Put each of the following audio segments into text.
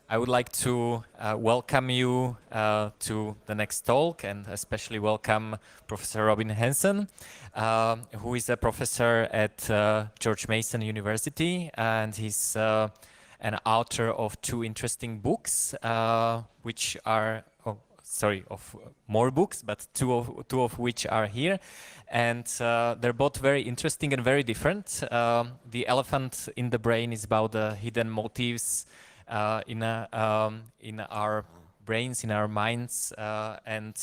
I would like to welcome you to the next talk, and especially welcome Professor Robin Hanson, who is a professor at George Mason University, and he's an author of two interesting books, which are, of more books, but two of which are here. And they're both very interesting and very different. The Elephant in the Brain is about the hidden motives in our brains, in our minds, and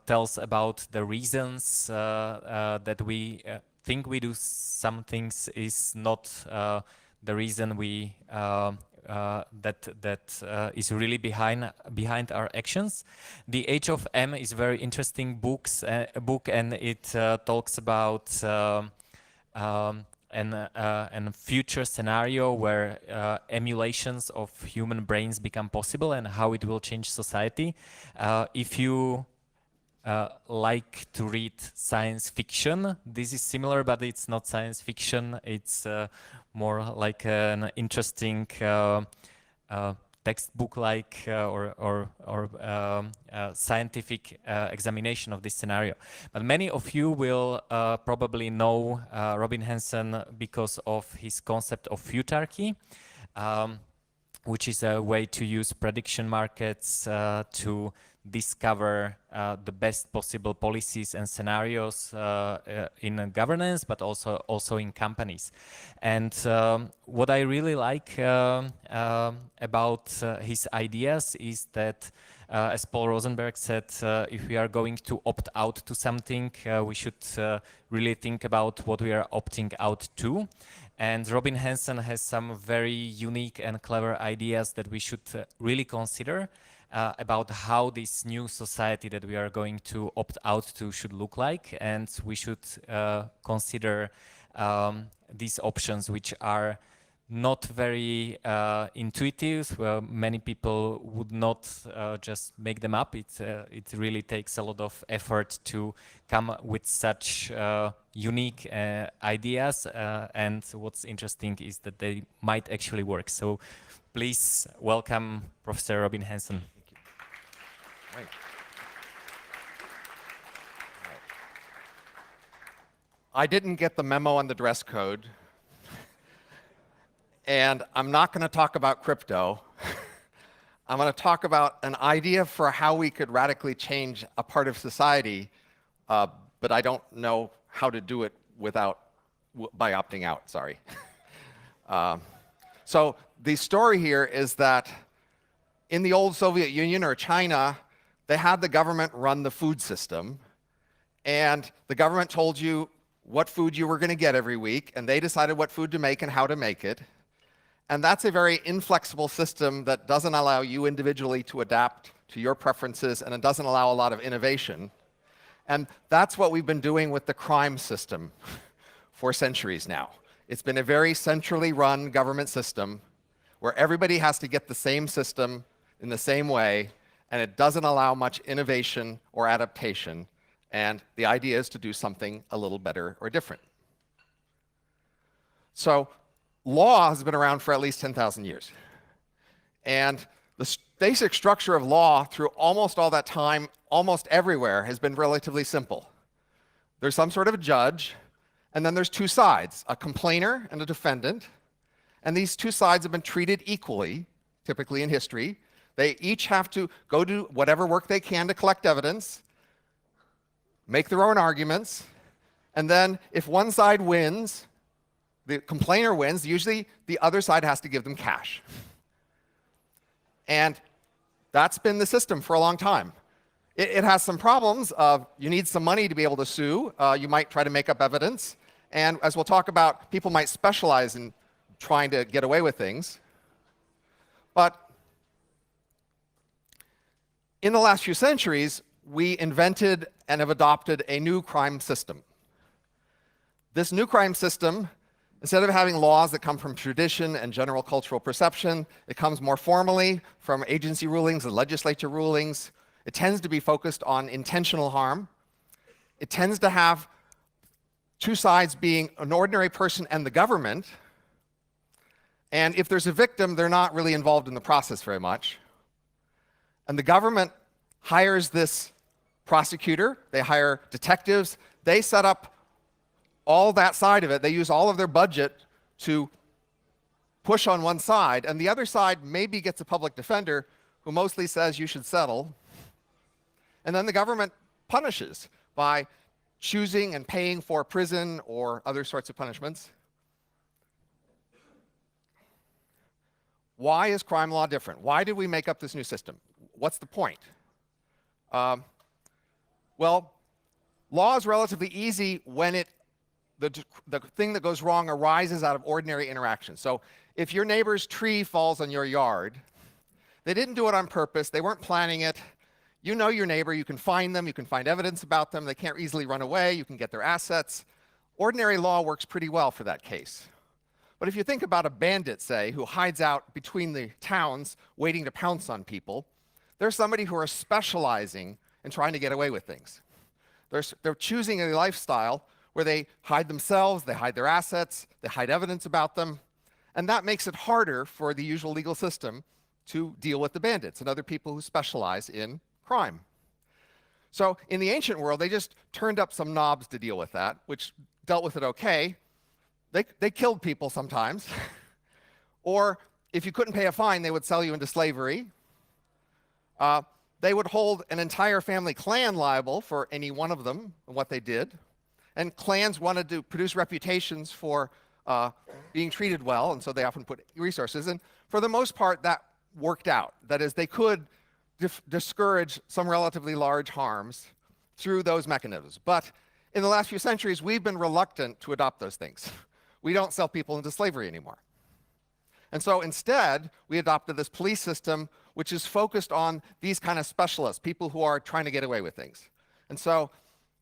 tells about the reasons that we think we do some things is not the reason we that is really behind our actions. The Age of M is a very interesting book, and it talks about and future scenario where emulations of human brains become possible and how it will change society. If you like to read science fiction, this is similar, but it's not science fiction. It's more like an interesting textbook-like or scientific examination of this scenario. But many of you will probably know Robin Hanson because of his concept of futarchy, which is a way to use prediction markets to discover the best possible policies and scenarios in governance, but also in companies. And what I really like about his ideas is that, as Paul Rosenberg said, if we are going to opt out to something, we should really think about what we are opting out to. And Robin Hanson has some very unique and clever ideas that we should really consider about how this new society that we are going to opt out to should look like. And we should consider these options, which are not very intuitive. Well, many people would not just make them up. It really takes a lot of effort to come with such unique ideas. And what's interesting is that they might actually work. So please welcome Professor Robin Hanson. Thank you. Right. I didn't get the memo on the dress code. And I'm not going to talk about crypto. I'm going to talk about an idea for how we could radically change a part of society, but I don't know how to do it by opting out, sorry. So the story here is that in the old Soviet Union or China, they had the government run the food system, and the government told you what food you were going to get every week, and they decided what food to make and how to make it. And that's a very inflexible system that doesn't allow you individually to adapt to your preferences, and it doesn't allow a lot of innovation. And that's what we've been doing with the crime system for centuries now. It's been a very centrally run government system where everybody has to get the same system in the same way, and it doesn't allow much innovation or adaptation. And the idea is to do something a little better or different. So law has been around for at least 10,000 years. And the basic structure of law through almost all that time, almost everywhere, has been relatively simple. There's some sort of a judge, and then there's two sides, a complainer and a defendant. And these two sides have been treated equally, typically in history. They each have to go do whatever work they can to collect evidence, make their own arguments, and then if one side wins, the complainer wins, usually the other side has to give them cash. And that's been the system for a long time. It has some problems of you need some money to be able to sue. You might try to make up evidence. And as we'll talk about, people might specialize in trying to get away with things. But in the last few centuries, we invented and have adopted a new crime system. This new crime system, instead of having laws that come from tradition and general cultural perception, it comes more formally from agency rulings and legislature rulings. It tends to be focused on intentional harm. It tends to have two sides being an ordinary person and the government. And if there's a victim, they're not really involved in the process very much. And the government hires this prosecutor, they hire detectives, they set up all that side of it. They use all of their budget to push on one side, and the other side maybe gets a public defender who mostly says you should settle. And then the government punishes by choosing and paying for prison or other sorts of punishments. Why is crime law different? Why did we make up this new system? What's the point? Well, law is relatively easy when the thing that goes wrong arises out of ordinary interaction. So if your neighbor's tree falls on your yard, they didn't do it on purpose, they weren't planning it. You know your neighbor, you can find them, you can find evidence about them, they can't easily run away, you can get their assets. Ordinary law works pretty well for that case. But if you think about a bandit, say, who hides out between the towns waiting to pounce on people, there's somebody who are specializing in trying to get away with things. They're choosing a lifestyle where they hide themselves, they hide their assets, they hide evidence about them, and that makes it harder for the usual legal system to deal with the bandits and other people who specialize in crime. So in the ancient world, they just turned up some knobs to deal with that, which dealt with it okay. They killed people sometimes. Or if you couldn't pay a fine, they would sell you into slavery. They would hold an entire family clan liable for any one of them and what they did. And clans wanted to produce reputations for being treated well, and so they often put resources. And for the most part, that worked out. That is, they could discourage some relatively large harms through those mechanisms. But in the last few centuries, we've been reluctant to adopt those things. We don't sell people into slavery anymore. And so instead, we adopted this police system which is focused on these kind of specialists, people who are trying to get away with things. And so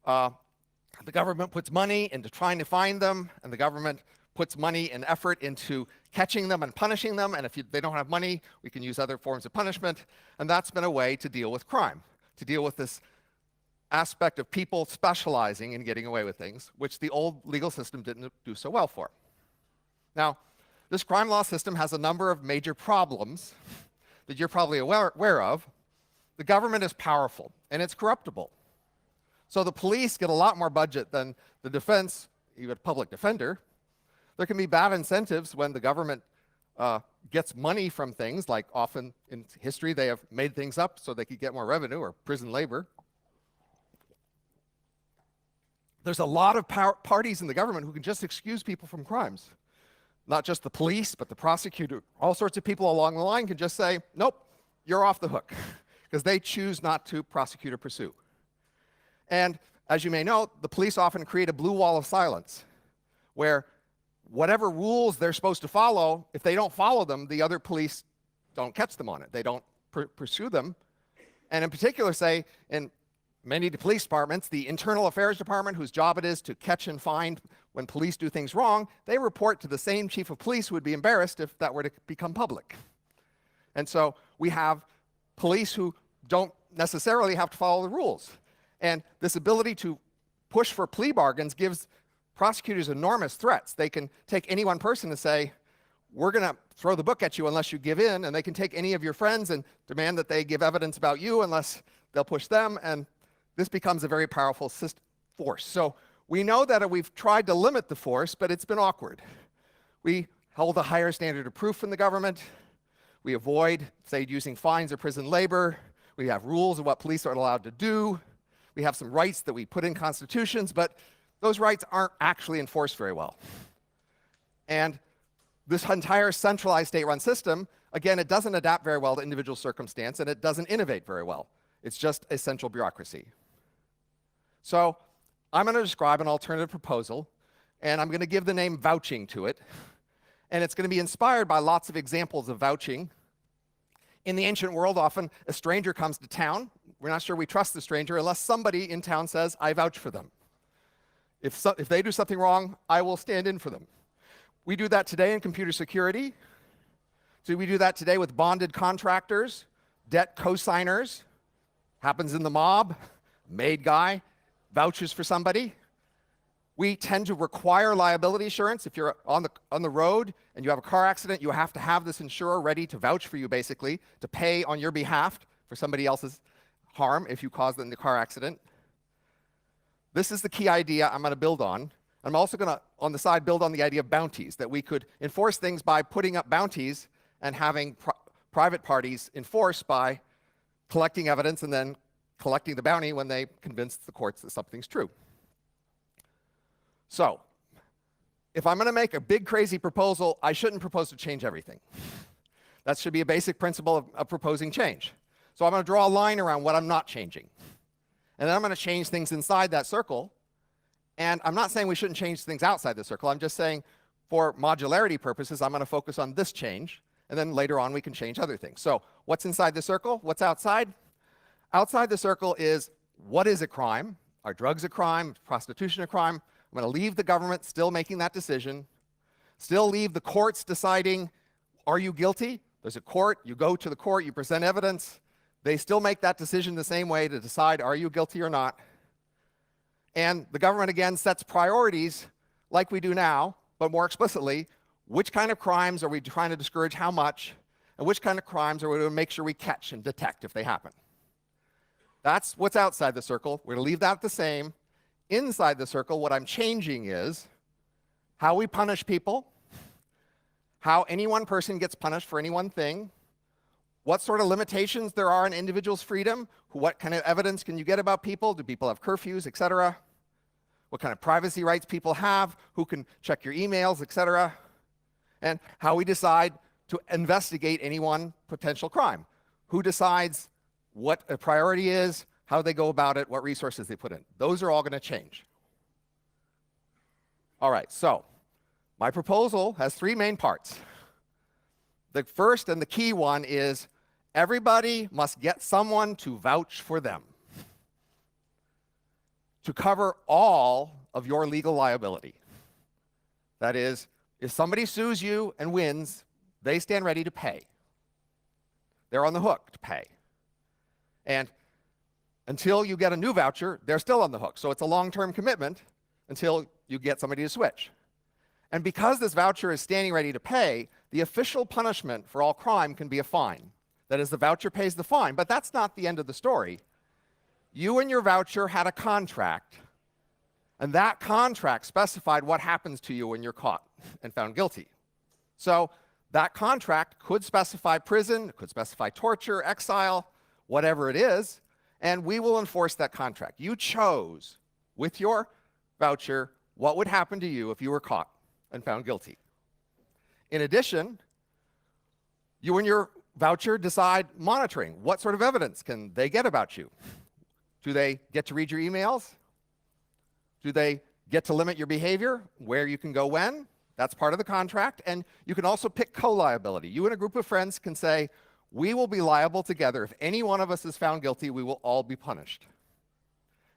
the government puts money into trying to find them, and the government puts money and effort into catching them and punishing them, and if they don't have money, we can use other forms of punishment, and that's been a way to deal with crime, to deal with this aspect of people specializing in getting away with things, which the old legal system didn't do so well for. Now, this crime law system has a number of major problems that you're probably aware of. The government is powerful, and it's corruptible. So the police get a lot more budget than the defense, even public defender. There can be bad incentives when the government gets money from things, like often in history they have made things up so they could get more revenue, or prison labor. There's a lot of parties in the government who can just excuse people from crimes. Not just the police, but the prosecutor. All sorts of people along the line can just say, nope, you're off the hook, because they choose not to prosecute or pursue. And as you may know, the police often create a blue wall of silence, where whatever rules they're supposed to follow, if they don't follow them, the other police don't catch them on it. They don't pursue them. And in particular, say, in many police departments, the internal affairs department, whose job it is to catch and find when police do things wrong, they report to the same chief of police who would be embarrassed if that were to become public. And so we have police who don't necessarily have to follow the rules. And this ability to push for plea bargains gives prosecutors enormous threats. They can take any one person and say, we're going to throw the book at you unless you give in, and they can take any of your friends and demand that they give evidence about you unless they'll push them, and this becomes a very powerful force. So we know that we've tried to limit the force, but it's been awkward. We hold a higher standard of proof in the government. We avoid, say, using fines or prison labor. We have rules of what police are allowed to do. We have some rights that we put in constitutions, but those rights aren't actually enforced very well. And this entire centralized state-run system, again, it doesn't adapt very well to individual circumstance, and it doesn't innovate very well. It's just a central bureaucracy. So I'm going to describe an alternative proposal, and I'm going to give the name vouching to it. And it's going to be inspired by lots of examples of vouching. In the ancient world, often a stranger comes to town. We're not sure we trust the stranger unless somebody in town says, I vouch for them. If they do something wrong, I will stand in for them. We do that today in computer security. So we do that today with bonded contractors, debt co-signers. Happens in the mob. Maid guy vouches for somebody. We tend to require liability insurance. If you're on the road and you have a car accident, you have to have this insurer ready to vouch for you, basically, to pay on your behalf for somebody else's harm if you caused them the car accident. This is the key idea I'm going to build on. I'm also going to, on the side, build on the idea of bounties, that we could enforce things by putting up bounties and having private parties enforce by collecting evidence and then collecting the bounty when they convince the courts that something's true. So, if I'm going to make a big, crazy proposal, I shouldn't propose to change everything. That should be a basic principle of proposing change. So I'm going to draw a line around what I'm not changing. And then I'm going to change things inside that circle. And I'm not saying we shouldn't change things outside the circle. I'm just saying, for modularity purposes, I'm going to focus on this change. And then later on, we can change other things. So what's inside the circle? What's outside? Outside the circle is, what is a crime? Are drugs a crime? Prostitution a crime? I'm going to leave the government still making that decision, still leave the courts deciding, are you guilty? There's a court, you go to the court, you present evidence, they still make that decision the same way to decide, are you guilty or not? And the government, again, sets priorities like we do now, but more explicitly, which kind of crimes are we trying to discourage how much, and which kind of crimes are we going to make sure we catch and detect if they happen? That's what's outside the circle. We're going to leave that the same. Inside the circle, what I'm changing is how we punish people, how any one person gets punished for any one thing, what sort of limitations there are on individuals' freedom, what kind of evidence can you get about people, do people have curfews, etc., what kind of privacy rights people have, who can check your emails, etc., and how we decide to investigate any one potential crime, who decides what a priority is, how they go about it, what resources they put in. Those are all going to change. All right, so my proposal has three main parts. The first and the key one is everybody must get someone to vouch for them, to cover all of your legal liability. That is, if somebody sues you and wins, they stand ready to pay. They're on the hook to pay. And until you get a new voucher, they're still on the hook. So it's a long-term commitment until you get somebody to switch. And because this voucher is standing ready to pay, the official punishment for all crime can be a fine. That is, the voucher pays the fine. But that's not the end of the story. You and your voucher had a contract, and that contract specified what happens to you when you're caught and found guilty. So that contract could specify prison, it could specify torture, exile, whatever it is, and we will enforce that contract. You chose, with your voucher, what would happen to you if you were caught and found guilty. In addition, you and your voucher decide monitoring. What sort of evidence can they get about you? Do they get to read your emails? Do they get to limit your behavior, where you can go when? That's part of the contract. And you can also pick co-liability. You and a group of friends can say, we will be liable together. If any one of us is found guilty, we will all be punished.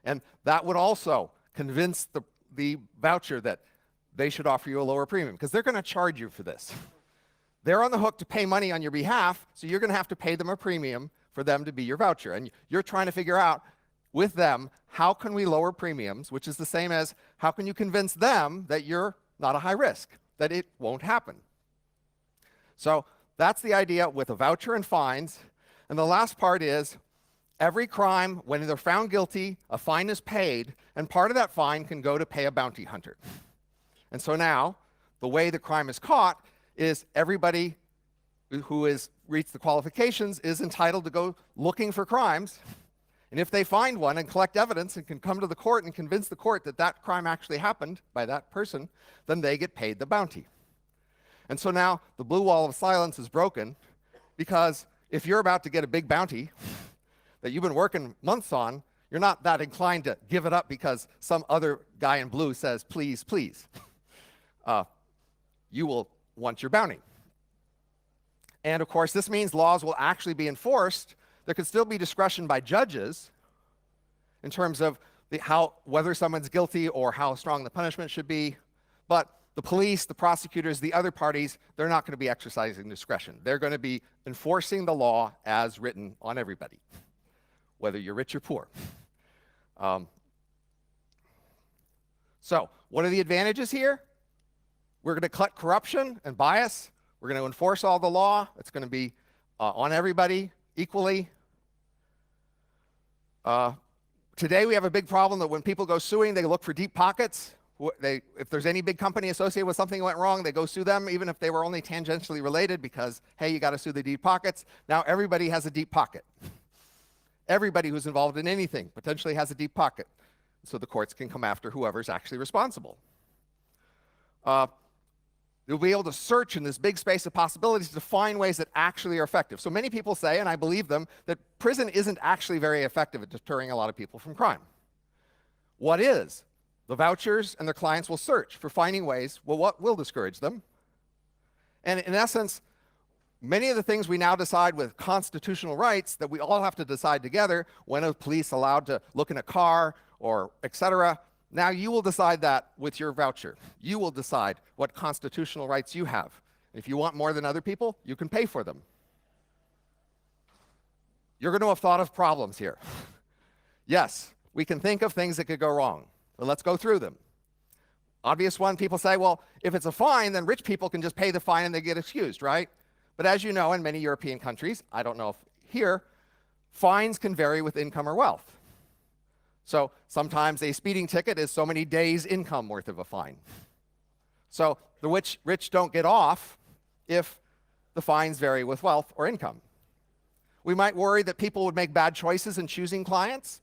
And that would also convince the voucher that they should offer you a lower premium, because they're going to charge you for this. They're on the hook to pay money on your behalf, so you're going to have to pay them a premium for them to be your voucher. And you're trying to figure out with them, how can we lower premiums, which is the same as how can you convince them that you're not a high risk, that it won't happen. So that's the idea with a voucher and fines. And the last part is every crime, when they're found guilty, a fine is paid, and part of that fine can go to pay a bounty hunter. And so now, the way the crime is caught is everybody who has reached the qualifications is entitled to go looking for crimes. And if they find one and collect evidence and can come to the court and convince the court that that crime actually happened by that person, then they get paid the bounty. And so now the blue wall of silence is broken, because if you're about to get a big bounty that you've been working months on, you're not that inclined to give it up because some other guy in blue says, please, please. You will want your bounty. And of course, this means laws will actually be enforced. There could still be discretion by judges in terms of whether someone's guilty or how strong the punishment should be. But the police, the prosecutors, the other parties, they're not going to be exercising discretion. They're going to be enforcing the law as written on everybody, whether you're rich or poor. So what are the advantages here? We're going to cut corruption and bias. We're going to enforce all the law. It's going to be on everybody equally. Today we have a big problem that when people go suing, they look for deep pockets. If there's any big company associated with something that went wrong, they go sue them, even if they were only tangentially related, because, hey, you got to sue the deep pockets. Now everybody has a deep pocket. Everybody who's involved in anything potentially has a deep pocket. So the courts can come after whoever's actually responsible. You'll be able to search in this big space of possibilities to find ways that actually are effective. So many people say, and I believe them, that prison isn't actually very effective at deterring a lot of people from crime. What is? The vouchers and their clients will search for finding ways, well, what will discourage them? And in essence, many of the things we now decide with constitutional rights that we all have to decide together, when are police allowed to look in a car or et cetera, now you will decide that with your voucher. You will decide what constitutional rights you have. If you want more than other people, you can pay for them. You're going to have thought of problems here. Yes, we can think of things that could go wrong. But let's go through them. Obvious one, people say, well, if it's a fine, then rich people can just pay the fine and they get excused, right? But as you know, in many European countries, I don't know if here, fines can vary with income or wealth. So sometimes a speeding ticket is so many days' income worth of a fine. So the rich don't get off if the fines vary with wealth or income. We might worry that people would make bad choices in choosing clients.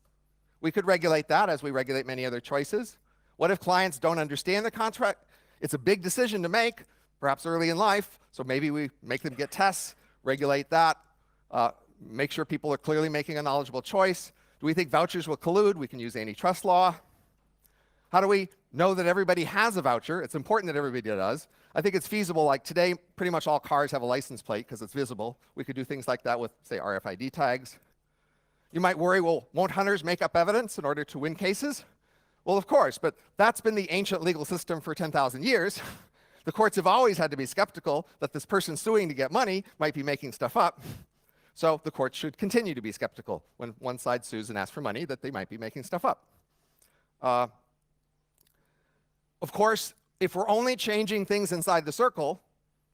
We could regulate that as we regulate many other choices. What if clients don't understand the contract? It's a big decision to make, perhaps early in life, so maybe we make them get tests, regulate that, make sure people are clearly making a knowledgeable choice. Do we think vouchers will collude? We can use antitrust law. How do we know that everybody has a voucher? It's important that everybody does. I think it's feasible. Like today, pretty much all cars have a license plate because it's visible. We could do things like that with, say, RFID tags. You might worry, well, won't hunters make up evidence in order to win cases? Well, of course, but that's been the ancient legal system for 10,000 years. The courts have always had to be skeptical that this person suing to get money might be making stuff up. So the courts should continue to be skeptical when one side sues and asks for money that they might be making stuff up. Of course, if we're only changing things inside the circle,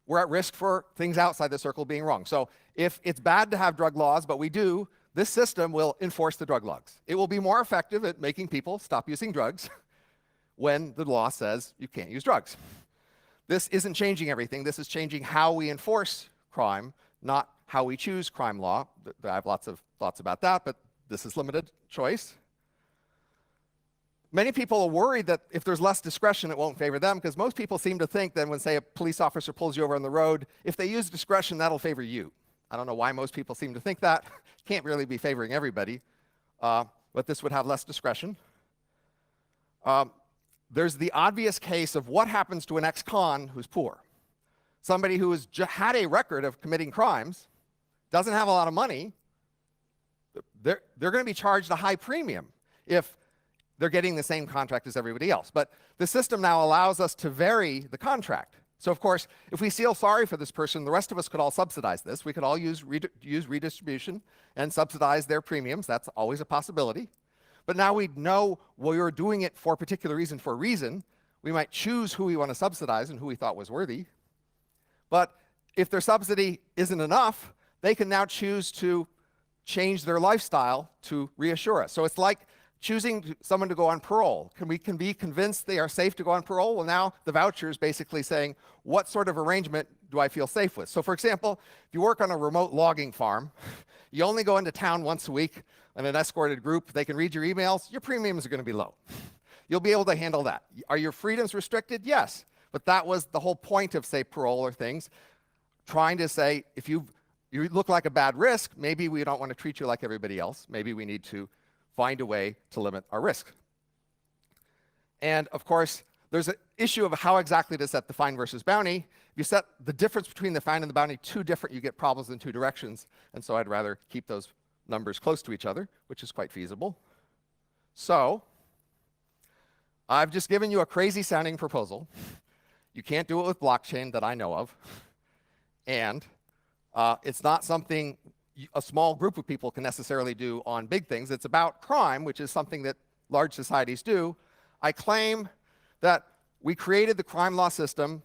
we're at risk for things outside the circle being wrong. So if it's bad to have drug laws, but we do, this system will enforce the drug laws. It will be more effective at making people stop using drugs when the law says you can't use drugs. This isn't changing everything. This is changing how we enforce crime, not how we choose crime law. I have lots of thoughts about that, but this is limited choice. Many people are worried that if there's less discretion, it won't favor them, because most people seem to think that when, say, a police officer pulls you over on the road, if they use discretion, that'll favor you. I don't know why most people seem to think that. Can't really be favoring everybody, but this would have less discretion. There's the obvious case of what happens to an ex-con who's poor. Somebody who has had a record of committing crimes, doesn't have a lot of money, they're going to be charged a high premium if they're getting the same contract as everybody else. But the system now allows us to vary the contract. So of course, if we feel sorry for this person, the rest of us could all subsidize this. We could all use redistribution and subsidize their premiums. That's always a possibility. But now we know we were doing it for a particular reason, for a reason. We might choose who we want to subsidize and who we thought was worthy. But if their subsidy isn't enough, they can now choose to change their lifestyle to reassure us. So it's like choosing someone to go on parole. We can be convinced they are safe to go on parole. Well, now the voucher is basically saying, what sort of arrangement do I feel safe with? So for example, if you work on a remote logging farm, you only go into town once a week in an escorted group, they can read your emails, your premiums are going to be low. You'll be able to handle that. Are your freedoms restricted? Yes. But that was the whole point of, say, parole or things, trying to say, if you look like a bad risk, maybe we don't want to treat you like everybody else. Maybe we need to find a way to limit our risk. And of course, there's an issue of how exactly to set the fine versus bounty. If you set the difference between the fine and the bounty too different, you get problems in two directions. And so I'd rather keep those numbers close to each other, which is quite feasible. So I've just given you a crazy sounding proposal. You can't do it with blockchain that I know of. And it's not something a small group of people can necessarily do on big things. It's about crime, which is something that large societies do. I claim that we created the crime law system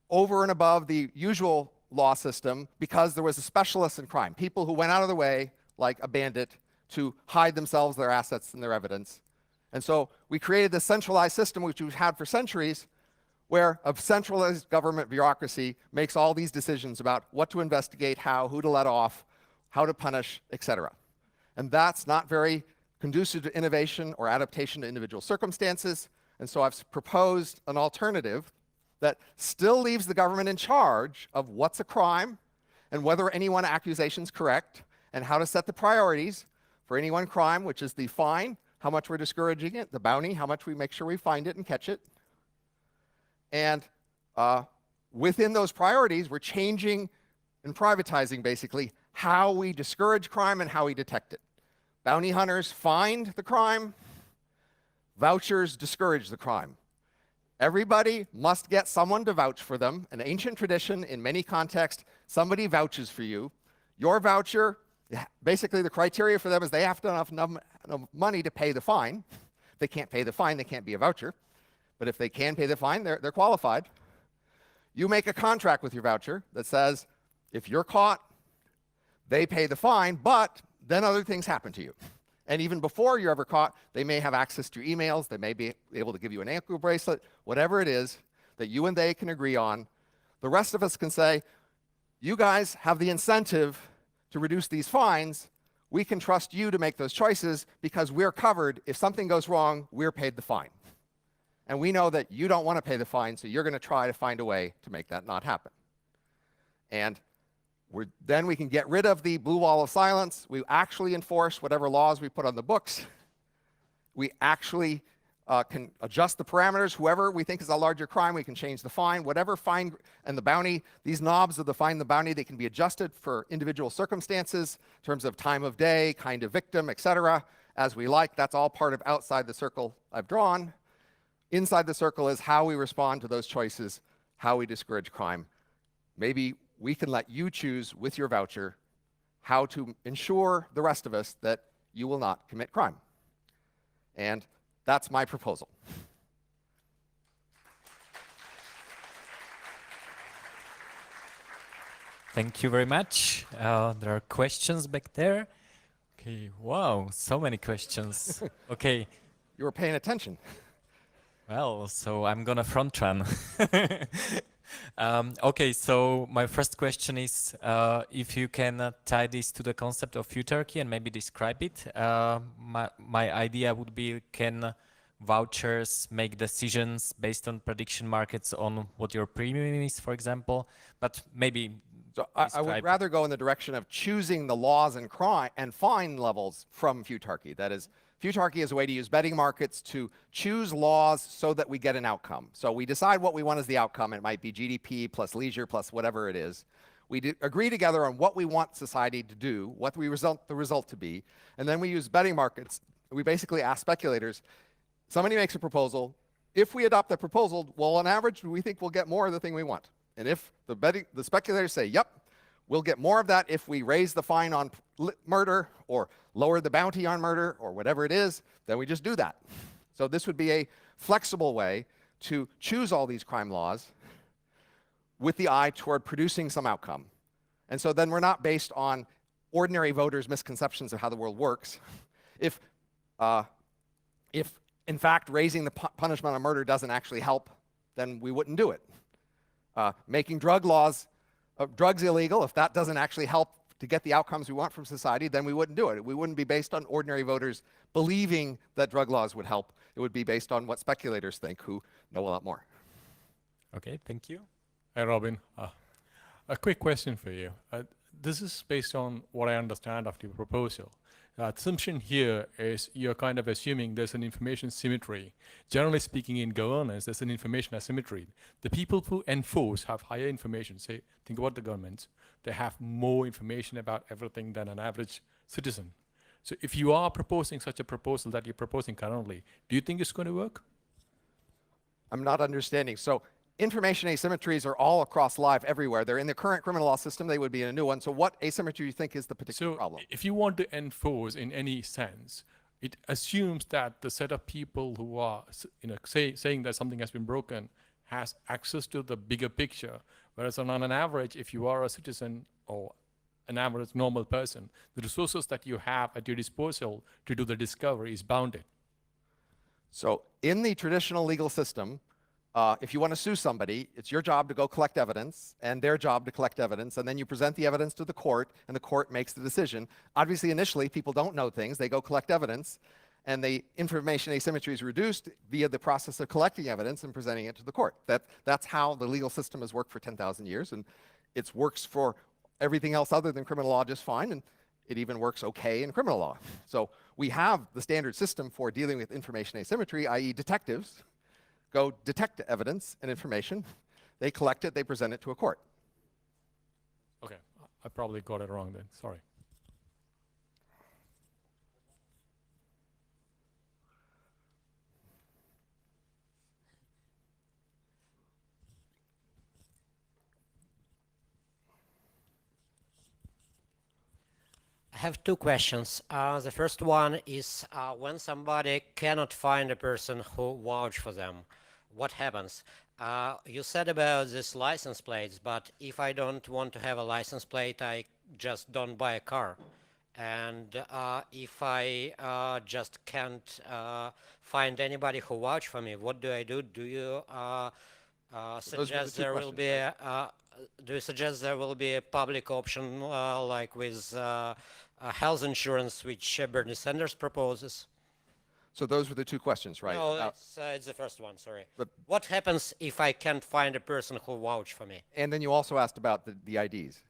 over and above the usual law system because there was a specialist in crime, people who went out of the way, like a bandit, to hide themselves, their assets, and their evidence. And so we created this centralized system, which we've had for centuries, where a centralized government bureaucracy makes all these decisions about what to investigate, how, who to let off, how to punish, etc. And that's not very conducive to innovation or adaptation to individual circumstances. And so I've proposed an alternative that still leaves the government in charge of what's a crime and whether any one accusation is correct and how to set the priorities for any one crime, which is the fine, how much we're discouraging it, the bounty, how much we make sure we find it and catch it. And within those priorities, we're changing and privatizing, basically, how we discourage crime and how we detect it. Bounty hunters find the crime. Vouchers discourage the crime. Everybody must get someone to vouch for them. An ancient tradition, in many contexts, somebody vouches for you. Your voucher, basically the criteria for them is they have to have enough money to pay the fine. If they can't pay the fine, they can't be a voucher. But if they can pay the fine, they're qualified. You make a contract with your voucher that says, if you're caught, they pay the fine, but then other things happen to you. And even before you're ever caught, they may have access to your emails, they may be able to give you an ankle bracelet, whatever it is that you and they can agree on. The rest of us can say, you guys have the incentive to reduce these fines. We can trust you to make those choices because we're covered. If something goes wrong, we're paid the fine. And we know that you don't want to pay the fine, so you're going to try to find a way to make that not happen. And then we can get rid of the blue wall of silence. We actually enforce whatever laws we put on the books. We actually can adjust the parameters. Whoever we think is a larger crime, we can change the fine. Whatever fine and the bounty, these knobs of the fine and the bounty, they can be adjusted for individual circumstances in terms of time of day, kind of victim, etc., as we like. That's all part of outside the circle I've drawn. Inside the circle is how we respond to those choices, how we discourage crime. Maybe we can let you choose with your voucher how to ensure the rest of us that you will not commit crime. And that's my proposal. Thank you very much. There are questions back there. Okay, wow, so many questions. Okay. You were paying attention. Well, so I'm gonna front run. Okay, so my first question is if you can tie this to the concept of futarchy and maybe describe it. My idea would be, can vouchers make decisions based on prediction markets on what your premium is, for example? But maybe so I would rather go in the direction of choosing the laws and crime and fine levels from futarchy. That is, futarchy is a way to use betting markets to choose laws so that we get an outcome. So we decide what we want as the outcome. It might be GDP plus leisure plus whatever it is. We agree together on what we want society to do, what we want the result to be, and then we use betting markets. We basically ask speculators, somebody makes a proposal. If we adopt that proposal, well, on average, we think we'll get more of the thing we want. And if the speculators say, yep, we'll get more of that if we raise the fine on murder or lower the bounty on murder or whatever it is, then we just do that. So this would be a flexible way to choose all these crime laws with the eye toward producing some outcome. And so then we're not based on ordinary voters' misconceptions of how the world works. If in fact raising the punishment on murder doesn't actually help, then we wouldn't do it. Making drugs illegal, if that doesn't actually help to get the outcomes we want from society, then we wouldn't do it. We wouldn't be based on ordinary voters believing that drug laws would help. It would be based on what speculators think, who know a lot more. Okay, thank you. Hi, Robin. A quick question for you. This is based on what I understand of your proposal. The assumption here is you're kind of assuming there's an information symmetry. Generally speaking, in governance, there's an information asymmetry. The people who enforce have higher information. Say, think about the government. They have more information about everything than an average citizen. So if you are proposing such a proposal that you're proposing currently, do you think it's going to work? I'm not understanding. So information asymmetries are all across life everywhere. They're in the current criminal law system. They would be in a new one. So what asymmetry do you think is the particular problem? If you want to enforce in any sense, it assumes that the set of people who are saying that something has been broken has access to the bigger picture. Whereas on an average, if you are a citizen or an average normal person, the resources that you have at your disposal to do the discovery is bounded. So in the traditional legal system, if you want to sue somebody, it's your job to go collect evidence and their job to collect evidence, and then you present the evidence to the court, and the court makes the decision. Obviously, initially, people don't know things. They go collect evidence, and the information asymmetry is reduced via the process of collecting evidence and presenting it to the court. That's how the legal system has worked for 10,000 years, and it works for everything else other than criminal law just fine, and it even works okay in criminal law. So we have the standard system for dealing with information asymmetry, i.e. detectives go detect evidence and information, they collect it, they present it to a court. Okay, I probably got it wrong then, sorry. I have two questions. The first one is when somebody cannot find a person who vouch for them, what happens? You said about this license plates, but if I don't want to have a license plate, I just don't buy a car. And if I just can't find anybody who vouch for me, what do I do? Do you suggest there will be do you suggest there will be a public option like with health insurance, which Bernie Sanders proposes? So those were the two questions, right? No, it's the first one, sorry. But what happens if I can't find a person who vouch for me? and then you also asked about the IDs.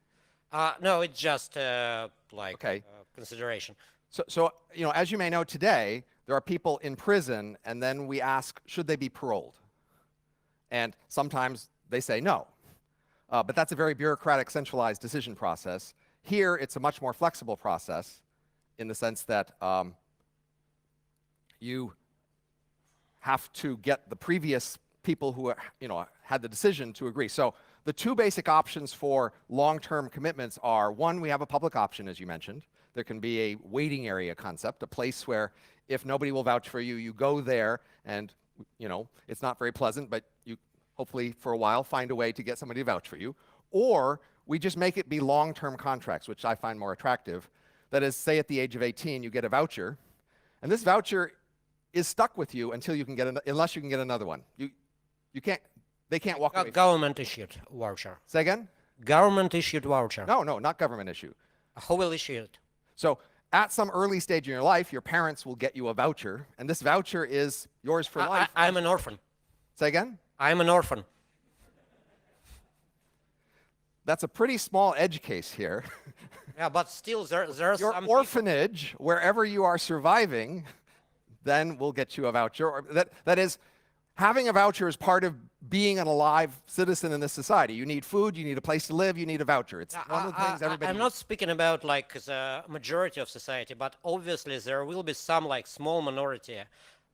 No, it's just like Okay. Consideration. So, you know, as you may know today, there are people in prison, and then we ask, should they be paroled? And sometimes they say no. But that's a very bureaucratic, centralized decision process. Here, it's a much more flexible process in the sense that you have to get the previous people who had the decision to agree. So the two basic options for long-term commitments are, one, we have a public option, as you mentioned. There can be a waiting area concept, a place where if nobody will vouch for you, you go there, and it's not very pleasant, but you hopefully for a while find a way to get somebody to vouch for you. Or we just make it be long-term contracts, which I find more attractive. That is, say at the age of 18, you get a voucher, and this voucher is stuck with you until you can get unless you can get another one. They can't walk away. Government issued voucher. Say again? Government issued voucher. No, not government issue. Who will issue it? So at some early stage in your life, your parents will get you a voucher, and this voucher is yours for life. I'm an orphan. Say again? I'm an orphan. That's a pretty small edge case here. Yeah, but still, there's Your some orphanage, wherever you are surviving, then will get you a voucher. Or that is, having a voucher is part of being an alive citizen in this society. You need food, you need a place to live, you need a voucher. It's one of the things everybody I'm needs. not speaking about like the majority of society, but obviously there will be some like small minority,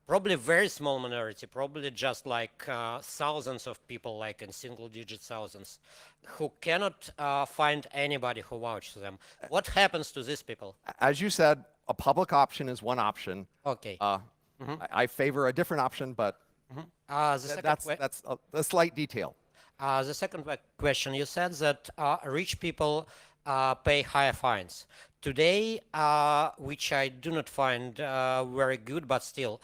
probably very small minority, probably just like thousands of people, like in single-digit thousands, who cannot find anybody who vouches for them. What happens to these people? As you said, a public option is one option. Okay. I favor a different option, but that's a slight detail. The second question, you said that rich people pay higher fines. Today, which I do not find very good, but still,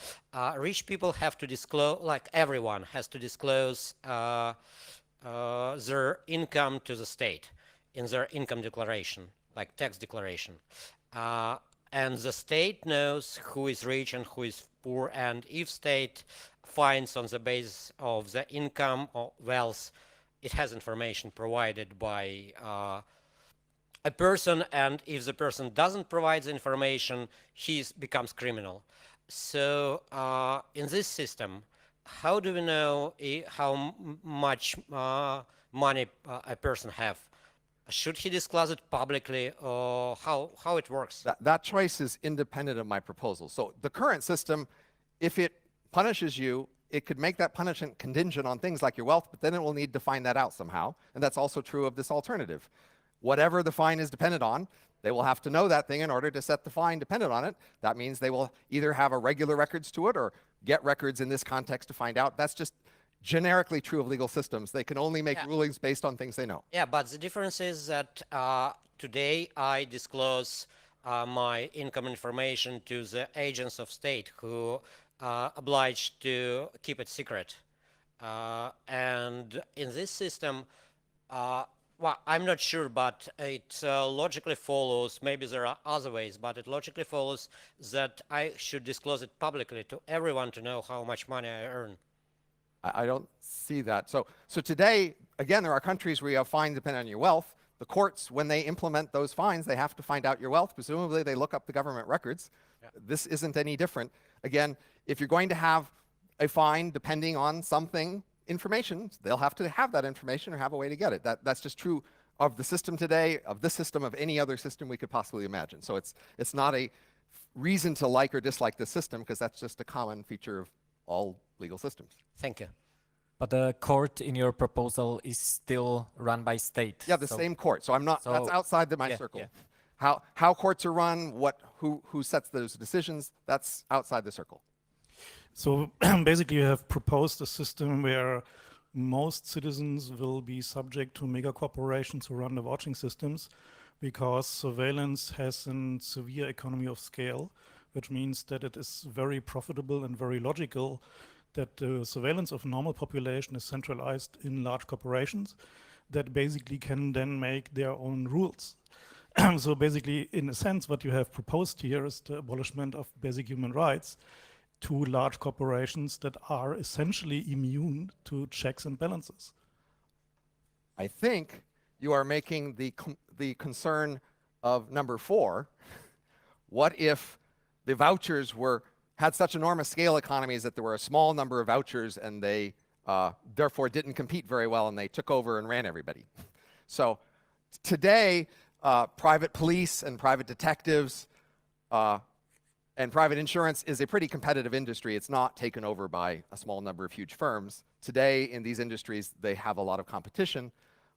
rich people have to disclose, like everyone has to disclose their income to the state in their income declaration, like tax declaration. And the state knows who is rich and who is poor, and if state finds on the basis of the income or wealth, it has information provided by a person, and if the person doesn't provide the information, he becomes criminal. So in this system, how do we know how much money a person have? Should he disclose it publicly, or how it works? That choice is independent of my proposal. So the current system, if it punishes you, it could make that punishment contingent on things like your wealth, but then it will need to find that out somehow. And that's also true of this alternative. Whatever the fine is dependent on, They will have to know that thing in order to set the fine dependent on it. That means they will either have a regular records to it or get records in this context to find out. That's just generically true of legal systems. They can only make rulings based on things they know. Yeah, but the difference is that today I disclose my income information to the agents of state who are obliged to keep it secret. And in this system, well, I'm not sure, but it logically follows, maybe there are other ways, but it logically follows that I should disclose it publicly to everyone to know how much money I earn. I don't see that. So today, again, there are countries where you have fines depending on your wealth. The courts, when they implement those fines, they have to find out your wealth. Presumably, they look up the government records. Yeah. This isn't any different. Again, if you're going to have a fine depending on something, information, they'll have to have that information or have a way to get it. That's just true of the system today, of this system, of any other system we could possibly imagine. So it's not a reason to like or dislike the system, because that's just a common feature of all legal systems. Thank you. But the court in your proposal is still run by state. Yeah, the same court. So I'm not. That's outside my circle. Yeah. How courts are run, who sets those decisions, that's outside the circle. So basically, you have proposed a system where most citizens will be subject to mega corporations who run the vouching systems, because surveillance has a severe economy of scale, which means that it is very profitable and very logical that the surveillance of normal population is centralized in large corporations that basically can then make their own rules. So basically, in a sense, what you have proposed here is the abolishment of basic human rights to large corporations that are essentially immune to checks and balances. I think you are making the concern of number 4. What if the vouchers had such enormous scale economies that there were a small number of vouchers and they therefore didn't compete very well and they took over and ran everybody? So today, private police and private detectives and private insurance is a pretty competitive industry. It's not taken over by a small number of huge firms. Today, in these industries, they have a lot of competition.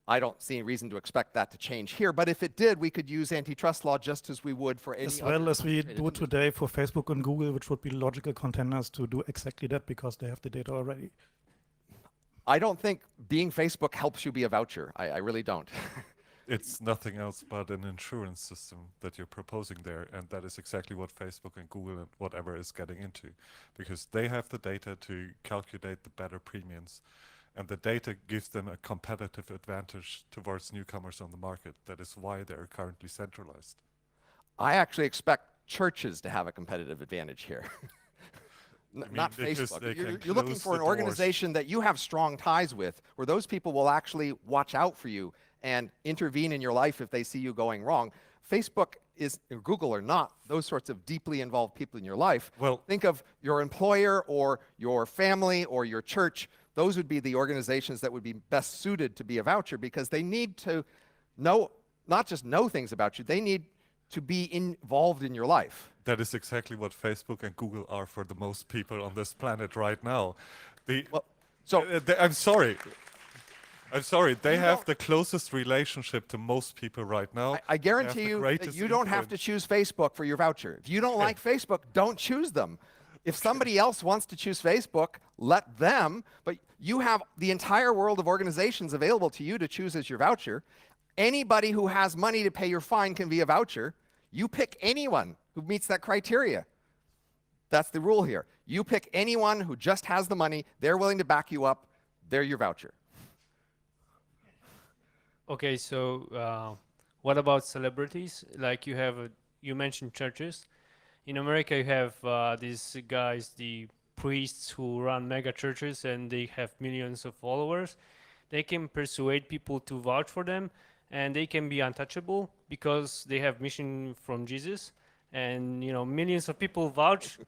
I don't see any reason to expect that to change here. But if it did, we could use antitrust law just as we would for any other. As well as we do today for Facebook and Google, which would be logical contenders to do exactly that because they have the data already. I don't think being Facebook helps you be a voucher. I really don't. It's nothing else but an insurance system that you're proposing there, and that is exactly what Facebook and Google and whatever is getting into, because they have the data to calculate the better premiums, and the data gives them a competitive advantage towards newcomers on the market. That is why they're currently centralized. I actually expect churches to have a competitive advantage here. Not Facebook. You're looking for an organization that you have strong ties with, where those people will actually watch out for you and intervene in your life if they see you going wrong. Facebook or Google are not those sorts of deeply involved people in your life. Well, think of your employer or your family or your church. Those would be the organizations that would be best suited to be a voucher, because they need to know, not just know things about you, they need to be involved in your life. That is exactly what Facebook and Google are for the most people on this planet right now. I'm sorry. They have the closest relationship to most people right now. I guarantee you that you don't have to choose Facebook for your voucher. If you don't like Facebook, don't choose them. If somebody else wants to choose Facebook, let them, but you have the entire world of organizations available to you to choose as your voucher. Anybody who has money to pay your fine can be a voucher. You pick anyone who meets that criteria. That's the rule here. You pick anyone who just has the money, they're willing to back you up, they're your voucher. Okay, so what about celebrities? Like you mentioned churches. In America, you have these guys, the priests who run mega churches, and they have millions of followers. They can persuade people to vouch for them, and they can be untouchable because they have mission from Jesus. And millions of people vouch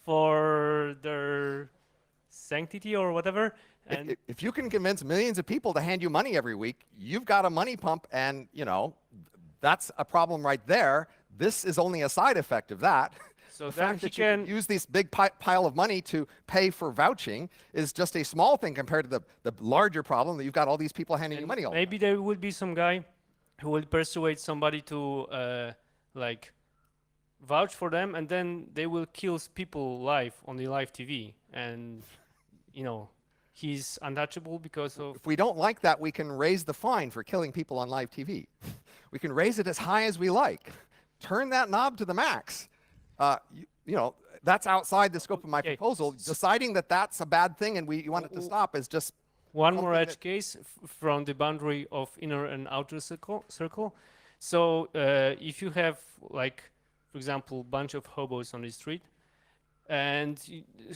for their sanctity or whatever. And if you can convince millions of people to hand you money every week, you've got a money pump, and that's a problem right there. This is only a side effect of that. So the fact that you can use this big pile of money to pay for vouching is just a small thing compared to the larger problem that you've got all these people handing you money all the time. Maybe there will be some guy who will persuade somebody to like vouch for them, and then they will kill people live on the live TV, and you know he's untouchable because of. If we don't like that, we can raise the fine for killing people on live TV. We can raise it as high as we like. Turn that knob to the max. You know, that's outside the scope of my Okay. proposal. Deciding that that's a bad thing and you want it to stop is just One more something edge case from the boundary of inner and outer circle. So if you have, like, for example, bunch of hobos on the street, and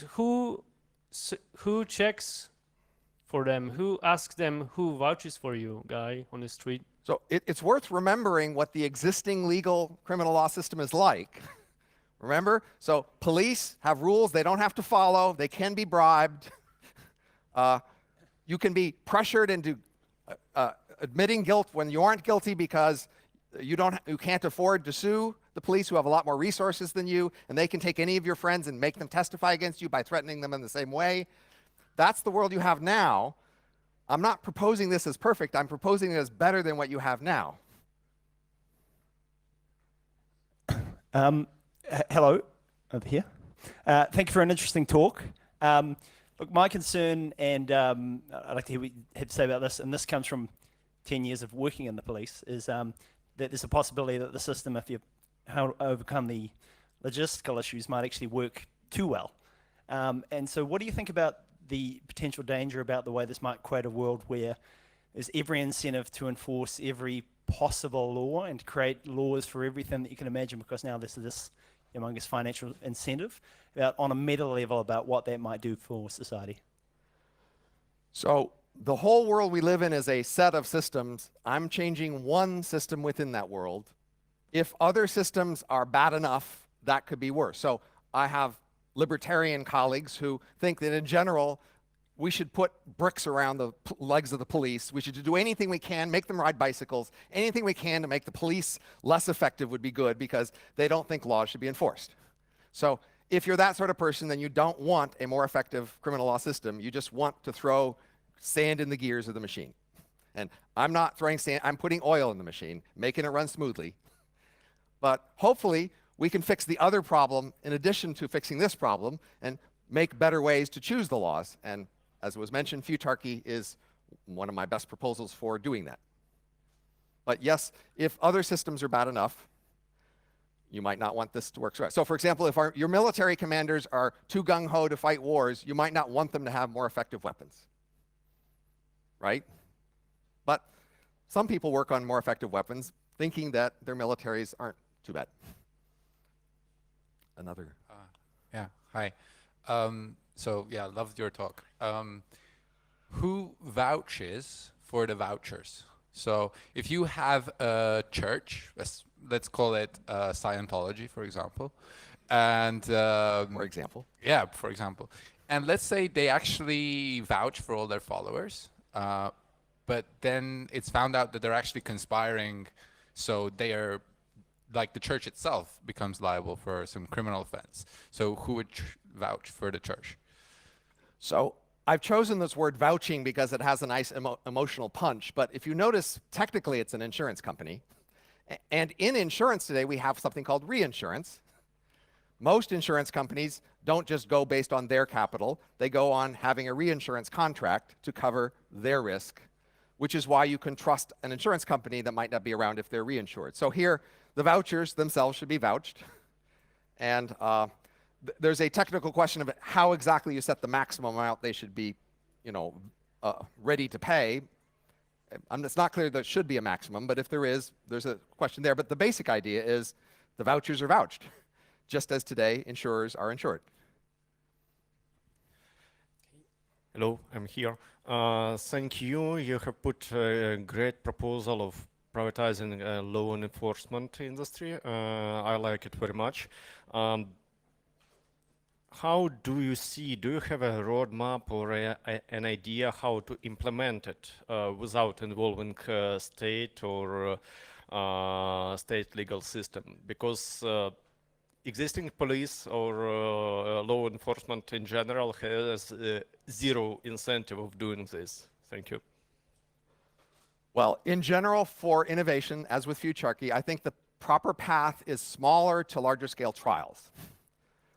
who checks for them? Who asks them who vouches for you, guy on the street? So it's worth remembering what the existing legal criminal law system is like. Remember? So police have rules they don't have to follow. They can be bribed. You can be pressured into admitting guilt when you aren't guilty because you can't afford to sue the police who have a lot more resources than you, and they can take any of your friends and make them testify against you by threatening them in the same way. That's the world you have now. I'm not proposing this as perfect. I'm proposing it as better than what you have now. Hello, over here. Thank you for an interesting talk. Look, my concern, and I'd like to hear what you have to say about this, and this comes from 10 years of working in the police, is that there's a possibility that the system, if you overcome the logistical issues, might actually work too well. And so what do you think about the potential danger about the way this might create a world where there's every incentive to enforce every possible law and to create laws for everything that you can imagine, because now there's this humongous financial incentive on a meta level about what that might do for society? So the whole world we live in is a set of systems. I'm changing one system within that world. If other systems are bad enough, that could be worse. So I have libertarian colleagues who think that in general, we should put bricks around the legs of the police. We should do anything we can, make them ride bicycles. Anything we can to make the police less effective would be good because they don't think laws should be enforced. So if you're that sort of person, then you don't want a more effective criminal law system. You just want to throw sand in the gears of the machine. And I'm not throwing sand, I'm putting oil in the machine, making it run smoothly. But hopefully, we can fix the other problem in addition to fixing this problem and make better ways to choose the laws. And as was mentioned, futarchy is one of my best proposals for doing that. But yes, if other systems are bad enough, you might not want this to work. So for example, if your military commanders are too gung-ho to fight wars, you might not want them to have more effective weapons, right? But some people work on more effective weapons thinking that their militaries aren't too bad. Another. Yeah, hi. So yeah, loved your talk. Who vouches for the vouchers? So if you have a church, let's call it Scientology, for example, and For example. yeah, for example, and let's say they actually vouch for all their followers, but then it's found out that they're actually conspiring, so they are, like the church itself becomes liable for some criminal offense. So who would vouch for the church? So I've chosen this word vouching because it has a nice emotional punch, but if you notice, technically it's an insurance company. And in insurance today, we have something called reinsurance. Most insurance companies don't just go based on their capital. They go on having a reinsurance contract to cover their risk, which is why you can trust an insurance company that might not be around if they're reinsured. So here, the vouchers themselves should be vouched. And there's a technical question of how exactly you set the maximum amount they should be, ready to pay. It's not clear there should be a maximum, but if there is, there's a question there. But the basic idea is the vouchers are vouched, just as today insurers are insured. Hello, I'm here. Thank you. You have put a great proposal of privatizing law enforcement industry. I like it very much. How do you have a roadmap or an idea how to implement it without involving state or state legal system? Because existing police or law enforcement in general has zero incentive of doing this. Thank you. Well, in general, for innovation, as with futarchy, I think the proper path is smaller to larger scale trials.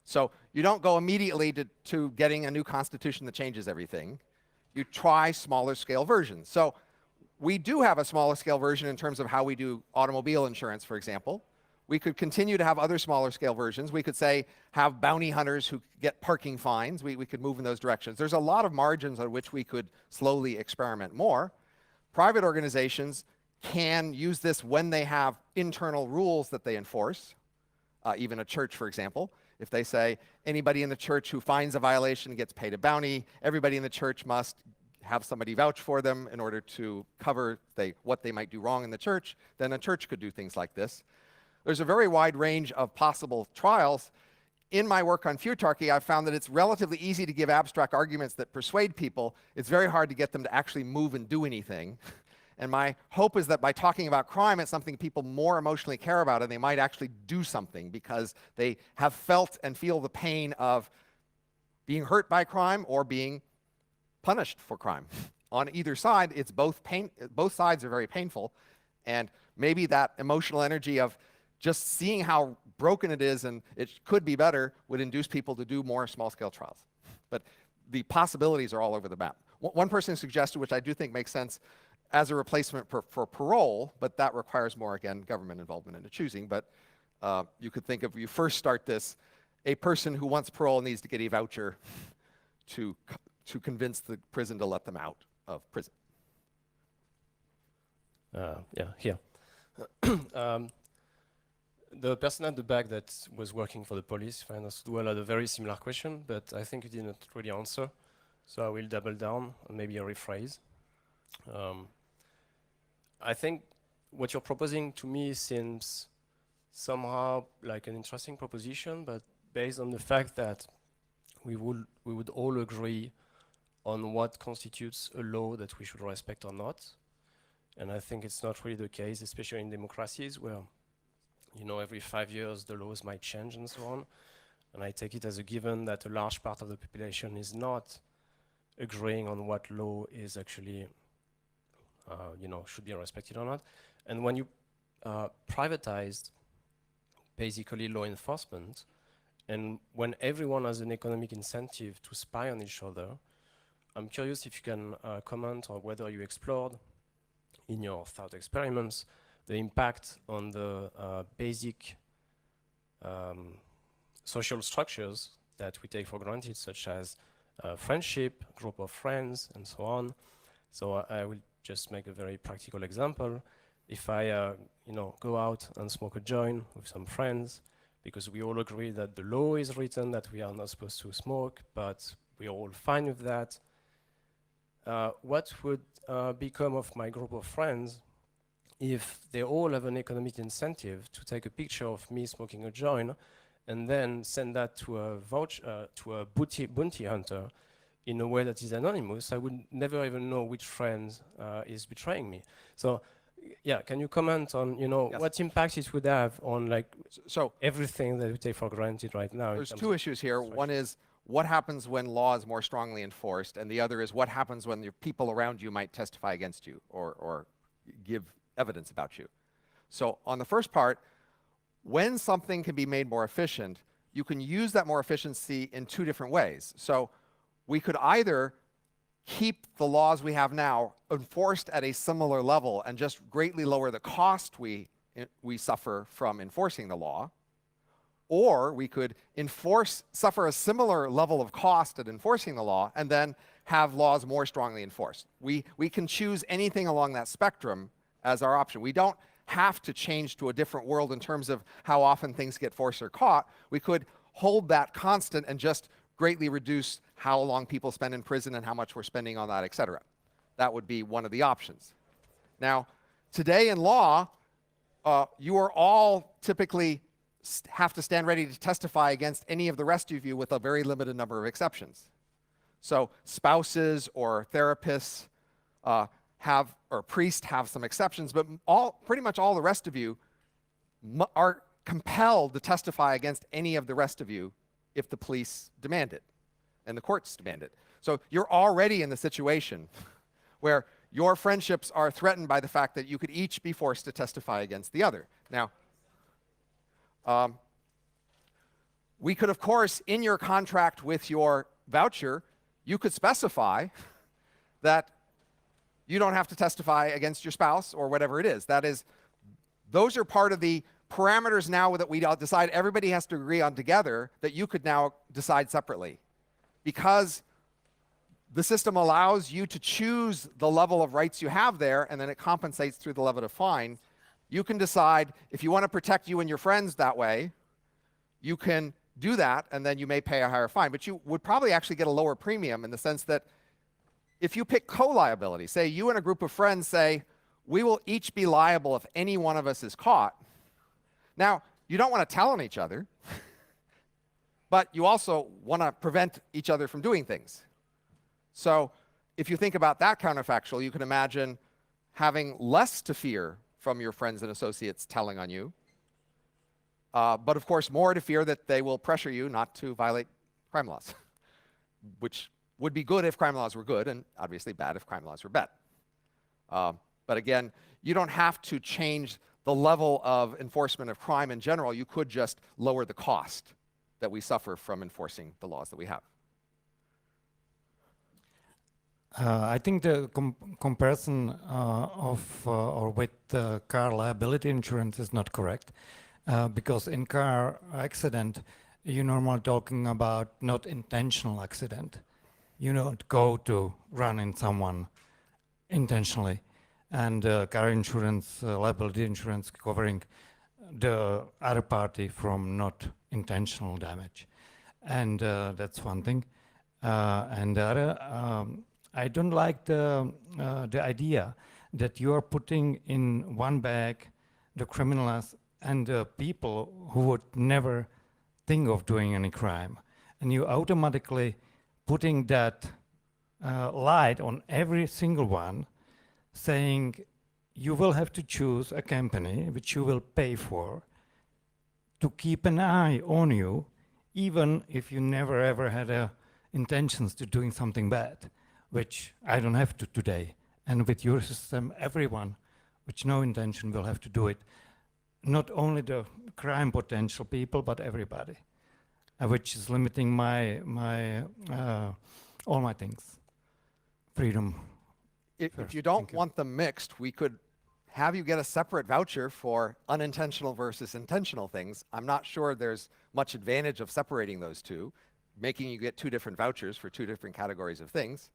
So you don't go immediately to getting a new constitution that changes everything. You try smaller scale versions. So we do have a smaller scale version in terms of how we do automobile insurance, for example. We could continue to have other smaller scale versions. We could say have bounty hunters who get parking fines. We could move in those directions. There's a lot of margins on which we could slowly experiment more. Private organizations can use this when they have internal rules that they enforce. Even a church, for example. If they say anybody in the church who finds a violation gets paid a bounty, everybody in the church must have somebody vouch for them in order to cover what they might do wrong in the church, then a church could do things like this. There's a very wide range of possible trials. In my work on futarchy, I've found that it's relatively easy to give abstract arguments that persuade people. It's very hard to get them to actually move and do anything. And my hope is that by talking about crime, it's something people more emotionally care about, and they might actually do something because they have felt and feel the pain of being hurt by crime or being punished for crime. On either side, it's both sides are very painful, and maybe that emotional energy of just seeing how broken it is and it could be better would induce people to do more small-scale trials. But the possibilities are all over the map. One person suggested, which I do think makes sense, as a replacement for parole, but that requires more, again, government involvement into choosing. But you could think of, you first start this, a person who wants parole needs to get a voucher to convince the prison to let them out of prison. Yeah, here. The person at the back that was working for the police, if I understood well, had a very similar question, but I think you did not really answer. So I will double down and maybe rephrase. I think what you're proposing to me seems somehow like an interesting proposition, but based on the fact that we would all agree on what constitutes a law that we should respect or not. And I think it's not really the case, especially in democracies where, you know, every 5 years the laws might change and so on. And I take it as a given that a large part of the population is not agreeing on what law is actually should be respected or not. And when you privatized basically law enforcement, and when everyone has an economic incentive to spy on each other, I'm curious if you can comment on whether you explored in your thought experiments the impact on the basic social structures that we take for granted, such as friendship, group of friends, and so on. So I will just make a very practical example. If I go out and smoke a joint with some friends, because we all agree that the law is written that we are not supposed to smoke, but we're all fine with that, what would become of my group of friends if they all have an economic incentive to take a picture of me smoking a joint and then send that to a bounty hunter in a way that is anonymous? I would never even know which friend is betraying me. So, yeah, can you comment on Yes. what impact it would have on everything that we take for granted right now? There's two issues here. One is what happens when law is more strongly enforced, and the other is what happens when your people around you might testify against you or give evidence about you. So on the first part, when something can be made more efficient, you can use that more efficiency in two different ways. So we could either keep the laws we have now enforced at a similar level and just greatly lower the cost we suffer from enforcing the law, or we could suffer a similar level of cost at enforcing the law and then have laws more strongly enforced. We can choose anything along that spectrum as our option. We don't have to change to a different world in terms of how often things get forced or caught. We could hold that constant and just greatly reduce how long people spend in prison and how much we're spending on that, et cetera. That would be one of the options. Now, today in law, you are all typically have to stand ready to testify against any of the rest of you with a very limited number of exceptions. So spouses or therapists or priests have some exceptions, but pretty much all the rest of you are compelled to testify against any of the rest of you if the police demand it and the courts demand it. So you're already in the situation where your friendships are threatened by the fact that you could each be forced to testify against the other. Now, We could, of course, in your contract with your voucher, you could specify that you don't have to testify against your spouse or whatever it is. That is, those are part of the parameters now that we decide everybody has to agree on together that you could now decide separately. Because the system allows you to choose the level of rights you have there, and then it compensates through the level of fine. You can decide if you want to protect you and your friends that way, you can do that, and then you may pay a higher fine. But you would probably actually get a lower premium in the sense that if you pick co-liability, say you and a group of friends say, we will each be liable if any one of us is caught. Now, you don't want to tell on each other, but you also want to prevent each other from doing things. So if you think about that counterfactual, you can imagine having less to fear from your friends and associates telling on you, but of course more to fear that they will pressure you not to violate crime laws, which would be good if crime laws were good, and obviously bad if crime laws were bad. But again, you don't have to change the level of enforcement of crime in general. You could just lower the cost that we suffer from enforcing the laws that we have. I think the comparison or with car liability insurance is not correct, because in car accident, you're normally talking about not intentional accident. You don't go to run in someone intentionally, and car insurance, liability insurance covering the other party from not intentional damage. And that's one thing. And the other, I don't like the idea that you are putting in one bag the criminals and the people who would never think of doing any crime. And you automatically putting that light on every single one, saying you will have to choose a company which you will pay for to keep an eye on you, even if you never ever had intentions to doing something bad, which I don't have to today. And with your system, everyone with no intention will have to do it. Not only the crime potential people, but everybody, which is limiting all my things. Freedom. If you don't want them mixed, we could have you get a separate voucher for unintentional versus intentional things. I'm not sure there's much advantage of separating those two, making you get two different vouchers for two different categories of things.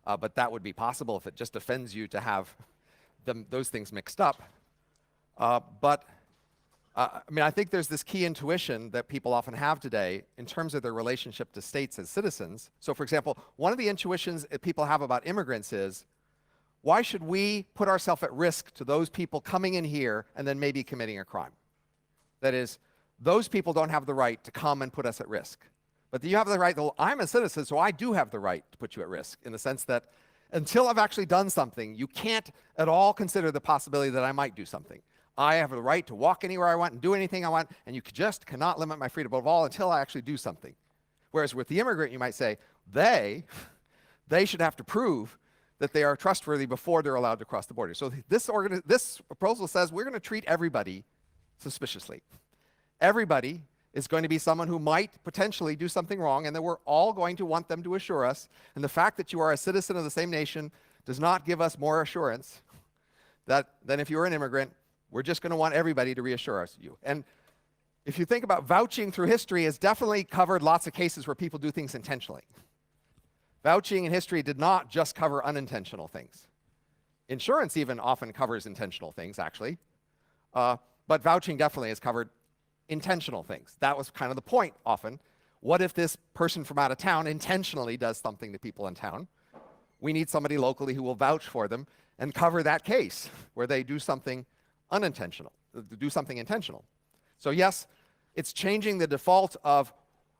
But that would be possible if it just offends you to have those things mixed up. I mean, I think there's this key intuition that people often have today in terms of their relationship to states as citizens. So for example, one of the intuitions that people have about immigrants is, why should we put ourselves at risk to those people coming in here and then maybe committing a crime? That is, those people don't have the right to come and put us at risk. But you have the right, I'm a citizen, so I do have the right to put you at risk, in the sense that until I've actually done something, you can't at all consider the possibility that I might do something. I have the right to walk anywhere I want and do anything I want, and you just cannot limit my freedom of all until I actually do something. Whereas with the immigrant, you might say, they should have to prove that they are trustworthy before they're allowed to cross the border. So this proposal says we're going to treat everybody suspiciously. Everybody is going to be someone who might potentially do something wrong, and that we're all going to want them to assure us. And the fact that you are a citizen of the same nation does not give us more assurance than if you were an immigrant. We're just going to want everybody to reassure you. And if you think about vouching through history, has definitely covered lots of cases where people do things intentionally. Vouching in history did not just cover unintentional things. Insurance even often covers intentional things, actually. But vouching definitely has covered intentional things. That was kind of the point often. What if this person from out of town intentionally does something to people in town? We need somebody locally who will vouch for them and cover that case where they do something unintentional, do something intentional. So yes, it's changing the default of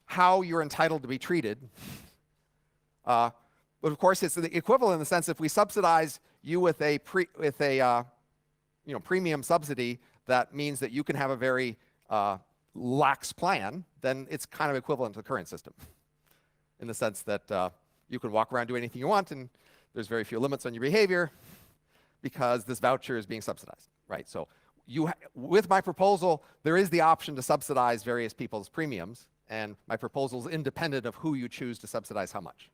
how you're entitled to be treated. But of course, it's the equivalent in the sense if we subsidize you with a premium subsidy, that means that you can have a very lax plan, then it's kind of equivalent to the current system in the sense that you can walk around, do anything you want, and there's very few limits on your behavior because this voucher is being subsidized, right? So with my proposal, there is the option to subsidize various people's premiums, and my proposal is independent of who you choose to subsidize how much.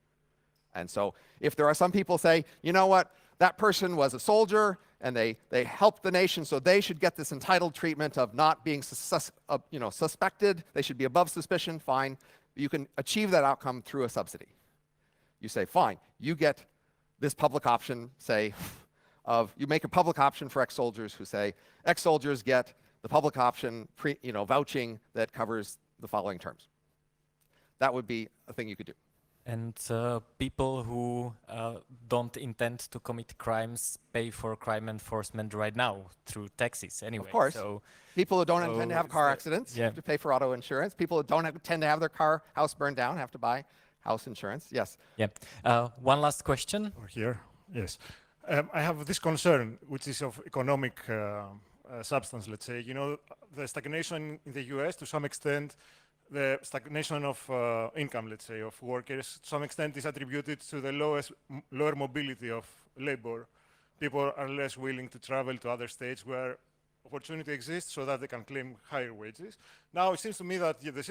And so if there are some people say, you know what, that person was a soldier and they helped the nation, so they should get this entitled treatment of not being suspected, they should be above suspicion, fine. You can achieve that outcome through a subsidy. You say, fine, you get this public option, say, you make a public option for ex-soldiers who say, ex-soldiers get the public option, vouching that covers the following terms. That would be a thing you could do. And people who don't intend to commit crimes pay for crime enforcement right now through taxes anyway. Of course. So, people who don't intend to have car accidents have to pay for auto insurance. People who don't intend to have their house burned down have to buy house insurance. Yes. Yeah. One last question. Or here, yes. I have this concern, which is of economic substance, let's say. You know, the stagnation in the US, to some extent, the stagnation of income, let's say, of workers, to some extent is attributed to the lower mobility of labor. People are less willing to travel to other states where opportunity exists so that they can claim higher wages. Now, it seems to me that the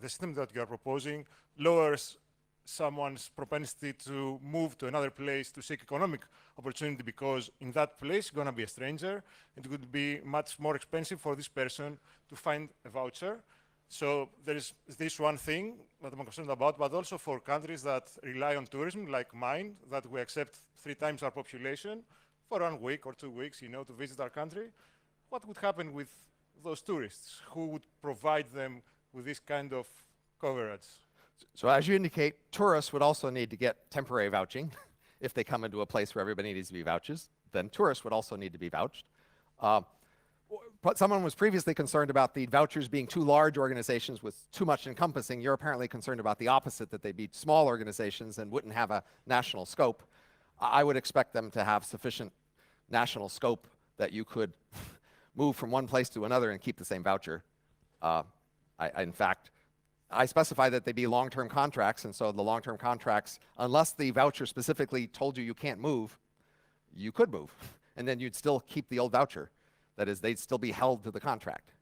system that you are proposing lowers someone's propensity to move to another place to seek economic opportunity, because in that place, you're going to be a stranger. It would be much more expensive for this person to find a voucher. So there is this one thing that I'm concerned about, but also for countries that rely on tourism, like mine, that we accept 3 times our population for 1 week or 2 weeks, to visit our country. What would happen with those tourists? Who would provide them with this kind of coverage? So as you indicate, tourists would also need to get temporary vouching. If they come into a place where everybody needs to be vouchers, then tourists would also need to be vouched. But someone was previously concerned about the vouchers being too large organizations with too much encompassing. You're apparently concerned about the opposite, that they'd be small organizations and wouldn't have a national scope. I would expect them to have sufficient national scope that you could move from one place to another and keep the same voucher. In fact, I specify that they be long-term contracts, and so the long-term contracts, unless the voucher specifically told you can't move, you could move, and then you'd still keep the old voucher. That is, they'd still be held to the contract.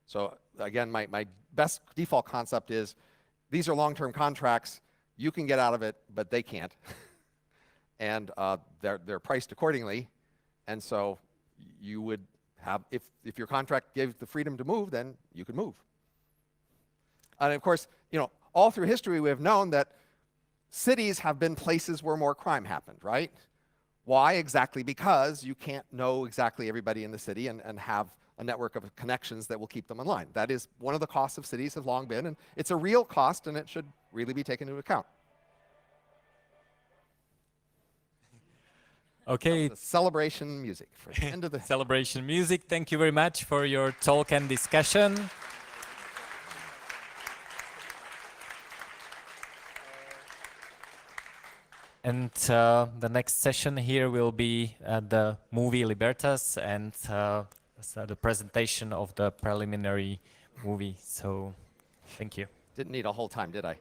So again, my best default concept is, these are long-term contracts, you can get out of it, but they can't. And they're priced accordingly, and so you would have, if your contract gave the freedom to move, then you could move. And of course, all through history we have known that cities have been places where more crime happened, right? Why? Exactly because you can't know exactly everybody in the city and have a network of connections that will keep them in line. That is one of the costs of cities have long been, and it's a real cost, and it should really be taken into account. Okay. The celebration music for the end of the celebration music. Thank you very much for your talk and discussion. And the next session here will be the movie Libertas and the presentation of the preliminary movie. So, thank you. Didn't need a whole time, did I?